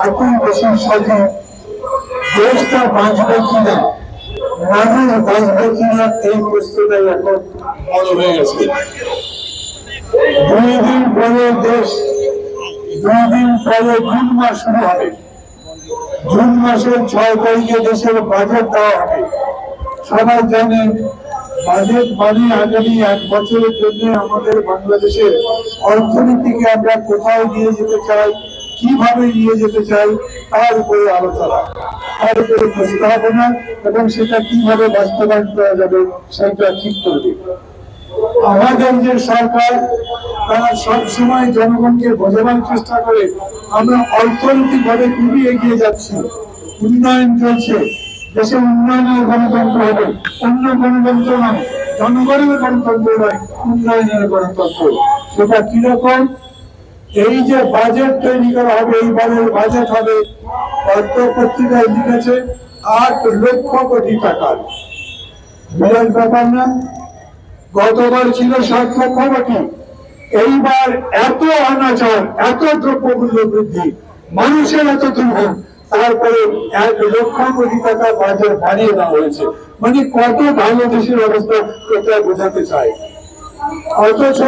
এখন বেশি স্বাধীন দেশটা বাঁচবে কিনা, মানুষ বাঁচবে কিনা, এই প্রশ্নটাই এখন বড় হয়ে গেছে। 2 দিন পরে জুন মাস শুরু হবে। জুন মাসের 6 তারিখে দেশের বাজেট দেওয়া হবে। সবাই জানেন বাজেট মানে আগামী 1 বছরের জন্য আমাদের বাংলাদেশের অর্থনীতিকে আমরা কোথায় নিয়ে যেতে চাই, কিভাবে নিয়ে যেতে চাই, তার উপরে আলোচনা, তার উপরে প্রস্তাবনা, এবং সেটা কিভাবে বাস্তবায়ন করা যাবে সেটা ঠিক করবে। আমাদের যে সরকার, তারা সবসময় জনগণকে বোঝানোর চেষ্টা করে আমরা অর্থনৈতিক ভাবে খুবই এগিয়ে যাচ্ছি, উন্নয়ন চলছে, দেশে উন্নয়নের গণতন্ত্র হবে, অন্য গণতন্ত্র নয়, জনগণের গণতন্ত্র নয়, উন্নয়নের গণতন্ত্র। সেটা কিরকম? এই যে বাজেট তৈরি করা হবে, এই বাজেট হবে, অর্থ পত্রিকায় লিখেছে 8 লক্ষ কোটি টাকার। বিরাট ব্যাপার না? গতবার ছিল 7 লক্ষ কোটি। এইবার এত অনাচার, এত দ্রব্যমূল্য বৃদ্ধি, মানুষের এত দুর্ভোগ, তারপরে 1 লক্ষ কোটি টাকা বাজেট বাড়িয়ে দেওয়া হয়েছে। মানে কত ভালো দেশের অবস্থা এটা বোঝাতে চায়। অথচ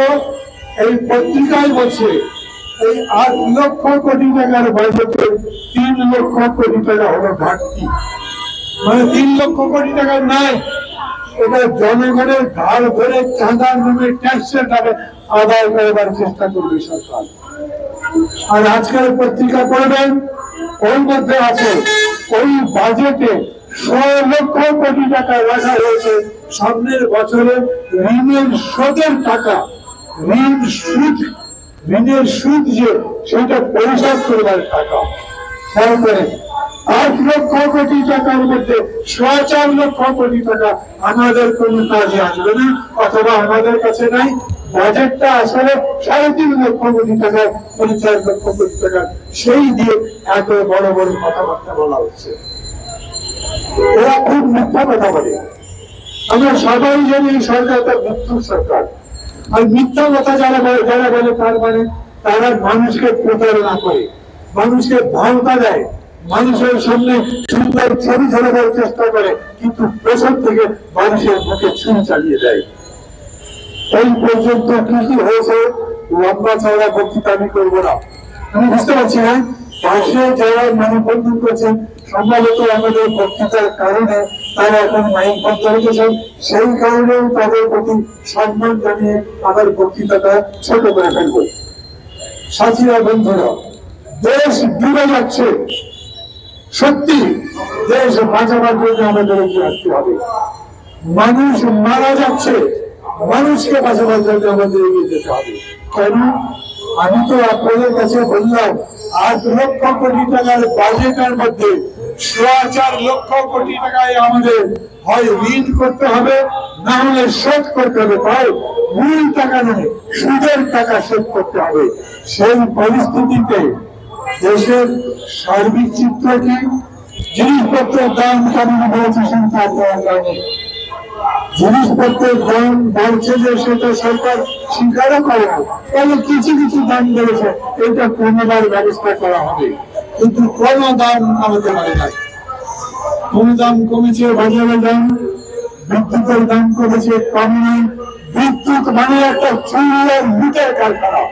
এই পত্রিকায় বলছে এই 8 লক্ষ কোটি টাকার বাজেটে 3 লক্ষ কোটি টাকা হলো ঘাটতি। মানে 3 লক্ষ কোটি টাকা নাই, এটা জনগণের ধার ধরে চাঁদার নামে ট্যাক্সের টাকা আদায় করার চেষ্টা করবে সরকার। আর আজকের পত্রিকা পড়বেন, ওর মধ্যে আছে ওই বাজেটে 100 লক্ষ কোটি টাকা রাখা হয়েছে সামনের বছরে ঋণের সুদের টাকা, ঋণের সুদ যে সেটা পরিশোধ করবার টাকা। তারপরে 8 লক্ষ কোটি টাকার মধ্যে 4.5 লক্ষ কোটি টাকা আমাদের কোন কাজে আসবে না, অথবা আমাদের কাছে নাই। বাজেটটা আসলে 3.5 লক্ষ কোটি টাকা, 4 লক্ষ কোটি টাকা, সেই দিয়ে এত বড় বড় কথাবার্তা বলা হচ্ছে। এরা খুব মিথ্যা কথা বলে। আমরা সবাই জানি এই সরকারটা মিথ্যুর সরকার। আর মিথ্যা কথা যারা বলে তার মানে তারা মানুষকে প্রতারণা করে, মানুষকে ধমকা দেয়, মানুষের সামনে সুন্দর ছবি ধরাবার চেষ্টা করে, কিন্তু পেছন থেকে মানুষের মুখে ছুরি চালিয়ে দেয়। এই পর্যন্ত কি কি হয়েছে লম্বা চওড়া বক্তৃতা আমি করবো না। আমি বুঝতে পারছি না পাশে যারা মানববন্ধন করছেন, সম্ভবত আমাদের বক্তৃতার কারণে তারা এখন মাইক বন্ধ রেখেছেন, সেই কারণেও তাদের প্রতি সম্মান জানিয়ে আমার বক্তৃতাটা ছোট করে ফেলব। সাথীরা, বন্ধুরা, দেশ ডুবে যাচ্ছে। সত্যি দেশ বাঁচাবার জন্য আমাদের এগিয়ে আসতে হবে। মানুষ মারা যাচ্ছে, মানুষকে বাঁচাবার জন্য আমাদের এগিয়ে যেতে হবে। কেন? আমি তো আপনাদের কাছে বললাম 8 লক্ষ কোটি টাকার বাজেটের মধ্যে 4.5 লক্ষ কোটি টাকায় আমাদের হয় ঋণ করতে হবে, না হলে শোধ করতে হবে। তাই মূল টাকা নয়, সুদের টাকা শোধ করতে হবে। সেই পরিস্থিতিতে দেশের সার্বিক চিত্র কি? জিনিসপত্রের দাম কেমন হয়েছে সেটা আপনারা জানেন। জিনিসপত্রের দাম বাড়ছে যে সেটা সরকার স্বীকারও করে না, তবে কিছু কিছু দাম বেড়েছে, এটা কমাবার ব্যবস্থা করা হবে। কিন্তু কোন দাম কমাতে পারে না। কোন দাম কমেছে? বাজারের দাম, বিদ্যুতের দাম কমেছে, কম নাই। বিদ্যুৎ মানে একটা চুরির লুটের কারখানা।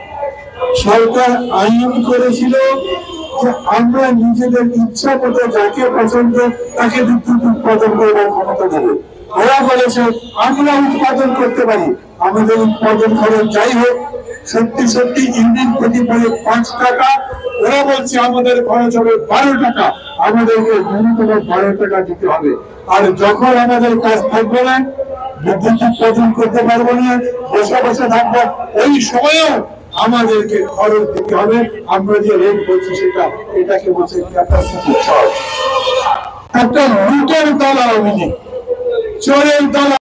সরকার আইন করেছিল যে আমরা নিজেদের ইচ্ছা মতো যাকে পছন্দ তাকে বিদ্যুৎ উৎপাদন করবার ক্ষমতা দেবো। ওরা বলেছে আমরা উৎপাদন করতে পারি, আমাদের উৎপাদন খরচ যাই হোক, সত্যি সত্যি ইঞ্জিন প্রতি পড়ে 5 টাকা, ওরা বলছে আমাদের খরচ হবে 12 টাকা, আমাদেরকে ন্যূনতম 12 টাকা দিতে হবে। আর যখন আমাদের কাজ থাকবে না, বিদ্যুৎ উৎপাদন করতে পারবো না, বসে বসে থাকবো, ওই সময়ও আমাদেরকে খরচ দিতে হবে। আমরা যে রেট বলছি সেটা, এটাকে বলছে ক্যাপাসিটি চার্জ। একটা লুটের দল আওয়ামী লীগ, চোরের দল।